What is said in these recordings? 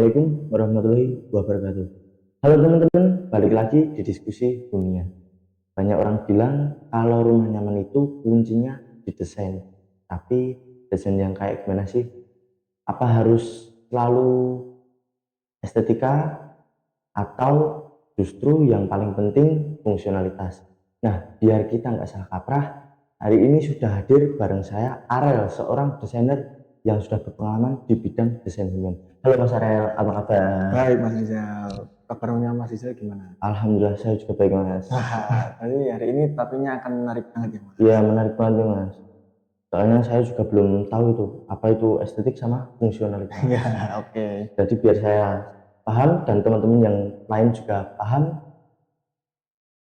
Assalamualaikum warahmatullahi wabarakatuh. Halo teman-teman, balik lagi di diskusi dunia. Banyak orang bilang kalau rumah nyaman itu kuncinya di desain. Tapi desain yang kayak gimana sih? Apa harus selalu estetika atau justru yang paling penting fungsionalitas? Nah, biar kita nggak salah kaprah, hari ini sudah hadir bareng saya Arel, seorang desainer yang sudah berpengalaman di bidang desain hunian. Halo Mas Arel, apa kabar? Baik Mas Rizal, kabarnya Mas Rizal gimana? Alhamdulillah saya juga baik Mas. Tadi hari ini topiknya akan menarik banget ya Mas. Iya menarik banget nih Mas. Soalnya saya juga belum tahu itu apa itu estetik sama fungsionalitas. Ya, oke. Jadi biar saya paham dan teman-teman yang lain juga paham.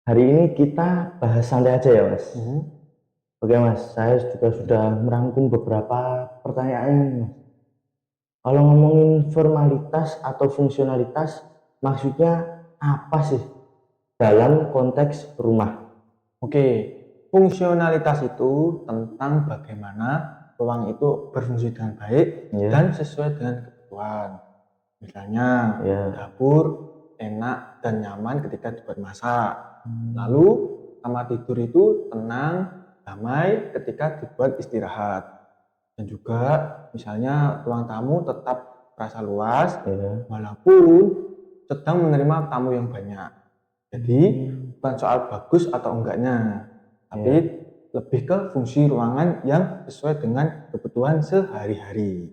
Hari ini kita bahas santai aja ya Mas. Oke Mas, saya juga sudah merangkum beberapa pertanyaan Mas. Kalau ngomongin formalitas atau fungsionalitas, maksudnya apa sih dalam konteks rumah? Oke, fungsionalitas itu tentang bagaimana ruang itu berfungsi dengan baik Ya. dan sesuai dengan kebutuhan. Misalnya, Ya. dapur enak dan nyaman ketika dibuat masak. Lalu, kamar tidur itu tenang, damai ketika dibuat istirahat. Dan juga misalnya ruang tamu tetap terasa luas Ya. walaupun sedang menerima tamu yang banyak. Jadi bukan soal bagus atau enggaknya, tapi lebih ke fungsi ruangan yang sesuai dengan kebutuhan sehari-hari.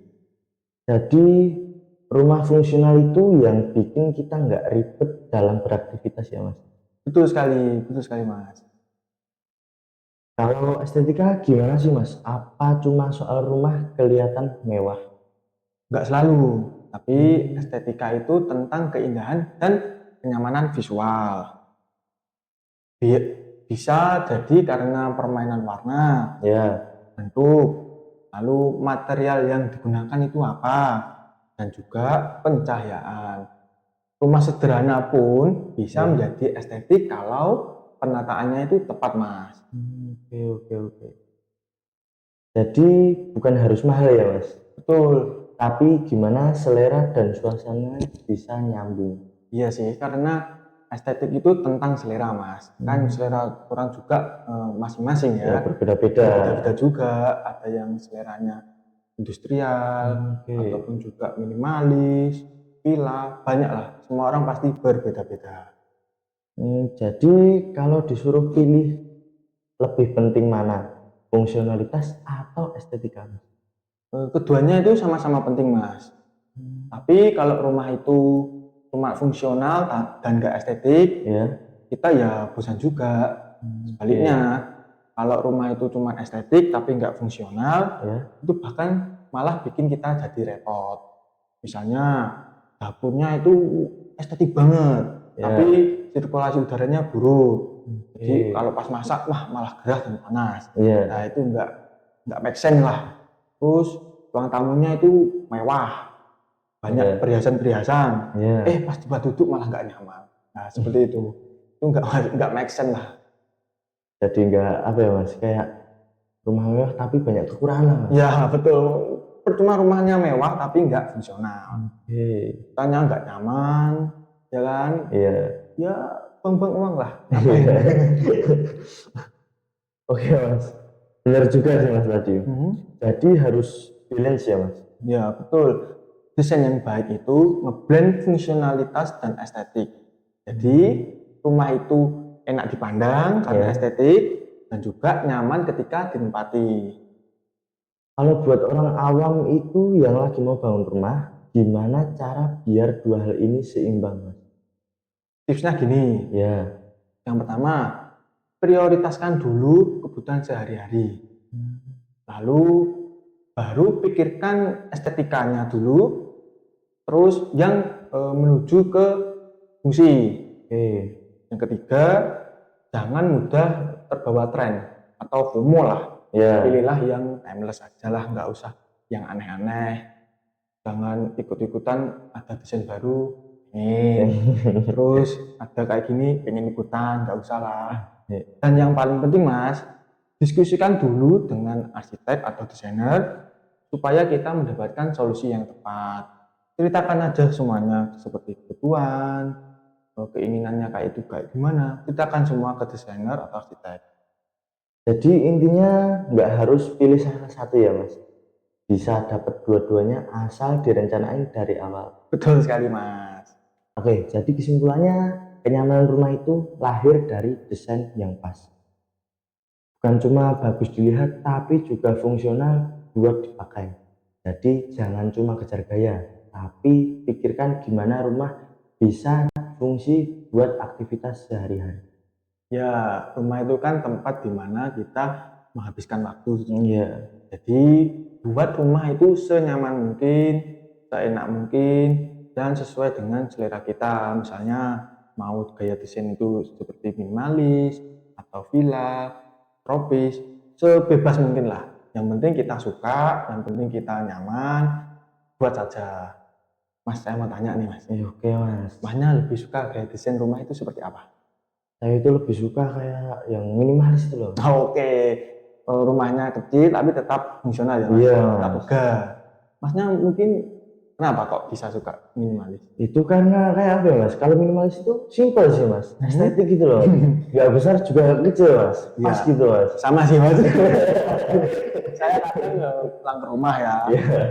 Jadi rumah fungsional itu yang bikin kita nggak ribet dalam beraktivitas ya Mas? Betul sekali Mas. Kalau estetika gimana sih Mas? Apa cuma soal rumah kelihatan mewah? Nggak selalu, tapi estetika itu tentang keindahan dan kenyamanan visual. Bisa jadi karena permainan warna, Ya. bentuk, lalu material yang digunakan itu apa, dan juga pencahayaan. Rumah sederhana pun bisa menjadi estetik kalau penataannya itu tepat Mas. Oke. Jadi bukan harus mahal ya Mas? Betul. Tapi gimana selera dan suasana bisa nyambung? Iya sih, karena estetik itu tentang selera Mas. Kan selera orang juga masing-masing ya. Berbeda-beda. Berbeda juga, ada yang seleranya industrial, ataupun juga minimalis, villa, banyak lah. Semua orang pasti berbeda-beda. Jadi kalau disuruh pilih lebih penting mana? Fungsionalitas atau estetika? Keduanya itu sama-sama penting Mas. Tapi kalau rumah itu cuma fungsional dan gak estetik, kita ya bosan juga. Sebaliknya, kalau rumah itu cuma estetik tapi nggak fungsional, itu bahkan malah bikin kita jadi repot. Misalnya dapurnya itu estetik banget, tapi sirkulasi udaranya buruk. Jadi kalau pas masak, malah gerah dan panas. Nah itu nggak make sense lah. Terus ruang tamunya itu mewah, banyak perhiasan-perhiasan. Pas dibuat duduk malah nggak nyaman. Nah seperti itu nggak make sense lah. Jadi nggak apa ya Mas, kayak rumah mewah tapi banyak kekurangan Mas. Ya betul, percuma rumahnya mewah tapi nggak fungsional. Tanya nggak nyaman, ya kan? Ya buang-buang uang lah. Oke Mas, benar juga sih Mas tadi. Jadi harus balance ya Mas. Ya betul, desain yang baik itu ngeblend fungsionalitas dan estetik. Jadi rumah itu enak dipandang karena estetik dan juga nyaman ketika ditempati. Kalau buat orang awam itu yang lagi mau bangun rumah, gimana cara biar dua hal ini seimbang Mas? Tipsnya gini, yang pertama prioritaskan dulu kebutuhan sehari-hari, lalu baru pikirkan estetikanya dulu, terus yang menuju ke fungsi. Yang ketiga, jangan mudah terbawa tren atau FOMO lah. Pilihlah yang timeless aja lah, nggak usah yang aneh-aneh. Jangan ikut-ikutan ada desain baru, terus ada kayak gini pengen ikutan, nggak usah lah. Dan yang paling penting Mas, diskusikan dulu dengan arsitek atau desainer supaya kita mendapatkan solusi yang tepat. ceritakan aja semuanya seperti kebutuhan, keinginannya kayak itu kayak gimana. Ceritakan semua ke desainer atau arsitek. Jadi intinya nggak harus pilih salah satu ya Mas. Bisa dapat dua-duanya asal direncanain dari awal. Betul sekali Mas. Oke, jadi kesimpulannya kenyamanan rumah itu lahir dari desain yang pas. Bukan cuma bagus dilihat, tapi juga fungsional buat dipakai. Jadi jangan cuma kejar gaya, tapi pikirkan gimana rumah bisa fungsi buat aktivitas sehari-hari. Ya, rumah itu kan tempat di mana kita menghabiskan waktu. Iya. Jadi buat rumah itu senyaman mungkin, seenak mungkin, dan sesuai dengan selera kita. Misalnya mau gaya desain itu seperti minimalis atau villa, tropis, sebebas mungkin lah. Yang penting kita suka, yang penting kita nyaman, buat saja. Mas, saya mau tanya nih Mas. Oke Mas. Masnya lebih suka gaya desain rumah itu seperti apa? Saya itu lebih suka kayak yang minimalis itu loh. Oke, rumahnya kecil tapi tetap fungsional ya Mas? Iya. Tetap megah. Masnya mungkin kenapa kok bisa suka minimalis? Itu karena kayak apa ya Mas? Kalau minimalis itu simple sih Mas, estetik gitu loh. Nggak besar juga nggak kecil Mas, pas Iya. gitu Mas. Sama sih Mas. Saya kadang pulang ke rumah ya, Iya.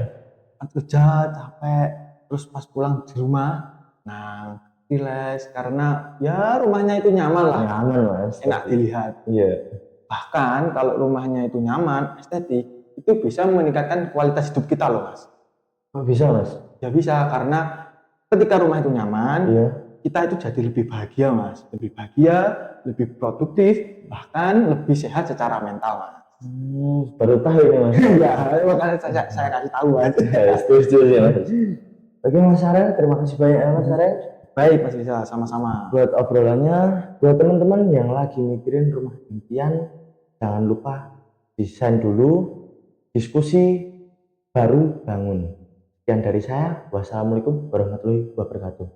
kerja capek, terus pas pulang di rumah, nah relax karena ya rumahnya itu nyaman lah, Nyaman Mas. enak dilihat. Iya. Bahkan kalau rumahnya itu nyaman, estetik, itu bisa meningkatkan kualitas hidup kita loh Mas. Oh bisa Mas? Ya bisa, karena ketika rumah itu nyaman, Iya. kita itu jadi lebih bahagia Mas. Lebih bahagia, lebih produktif, bahkan lebih sehat secara mental Mas. Baru tahu ini Mas. Ya, makanya saya kasih tahu Mas. Setuju sih Mas. Oke Mas Sarel, terima kasih banyak ya Mas Sarel. Baik Mas Rizal, sama-sama. Buat obrolannya, buat teman-teman yang lagi mikirin rumah impian, jangan lupa desain dulu, diskusi, baru bangun. Sekian dari saya, wassalamualaikum warahmatullahi wabarakatuh.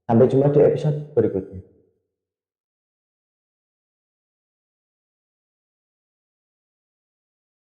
Sampai jumpa di episode berikutnya.